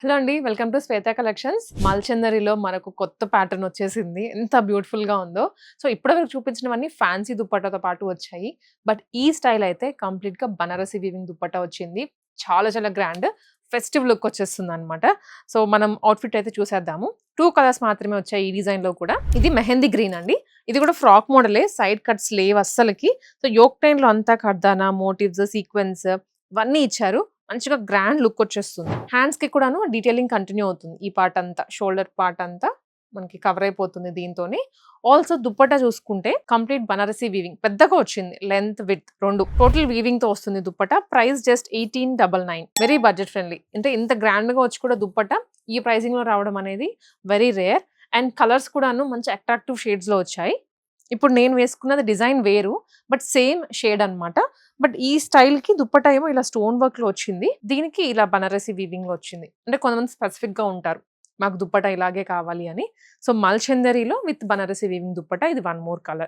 Hello అండి. Welcome to Shweta collections. మల్చందరిలో మనకు కొత్త ప్యాటర్న్ వచ్చేసింది. ఎంత బ్యూటిఫుల్‌గా ఉందో. సో, ఇప్పటివరకు చూపించినవన్నీ ఫ్యాన్సీ దుప్పట్టాతో పాటు వచ్చాయి. బట్ ఈ స్టైల్ అయితే కంప్లీట్‌గా బనారసి వీవింగ్ దుప్పట్టా వచ్చింది. చాలా చాలా గ్రాండ్ ఫెస్టివ్ లుక్ వచ్చేస్తుందనమాట. సో, మనం అవుట్‌ఫిట్ అయితే చూసేద్దాము. 2 కలర్స్ మాత్రమే వచ్చాయి ఈ డిజైన్‌లో కూడా. ఇది మెహందీ గ్రీన్ అండి. ఇది కూడా ఫ్రాక్ మోడలే. సైడ్ కట్స్ లేవు అస్సలకి. సో, యోక్ టైన్‌లో అంతా కర్దానా, మోటివ్స్, సీక్వెన్స్ ఇవన్నీ ఇచ్చారు. మంచిగా గ్రాండ్ లుక్ వచ్చేస్తుంది. హ్యాండ్స్‌కి కూడాను డీటెయిలింగ్ కంటిన్యూ అవుతుంది. ఈ పార్ట్ అంతా షోల్డర్ పార్ట్ అంతా మనకి కవర్ అయిపోతుంది దీంతోని. ఆల్సో దుప్పట్టా చూసుకుంటే కంప్లీట్ బనారసి వీవింగ్ పెద్దగా వచ్చింది. లెంత్, విడ్త్ 2 టోటల్ వీవింగ్‌తో వస్తుంది dupatta. Price just 1899. Very budget friendly. అంటే ఇంత గ్రాండ్‌గా వచ్చి కూడా దుప్పట్టా ఈ ప్రైజింగ్‌లో రావడం అనేది వెరీ రేర్. అండ్ కలర్స్ కూడాను మంచి అట్రాక్టివ్ షేడ్స్‌లో వచ్చాయి. ఇప్పుడు నేను వేసుకున్నది డిజైన్ వేరు. బట్ సేమ్ షేడ్ అన్నమాట. బట్ ఈ స్టైల్‌కి దుప్పట్టా ఏమో ఇలా స్టోన్ వర్క్‌లో వచ్చింది. దీనికి ఇలా బనారసి వీవింగ్‌లో వచ్చింది. అంటే కొంతమంది స్పెసిఫిక్‌గా ఉంటారు. మాకు దుప్పట్టా ఇలాగే కావాలి అని. సో, మల్చందరిలో విత్ బనారసి వీవింగ్ దుప్పట్టా ఇది వన్ మోర్ కలర్.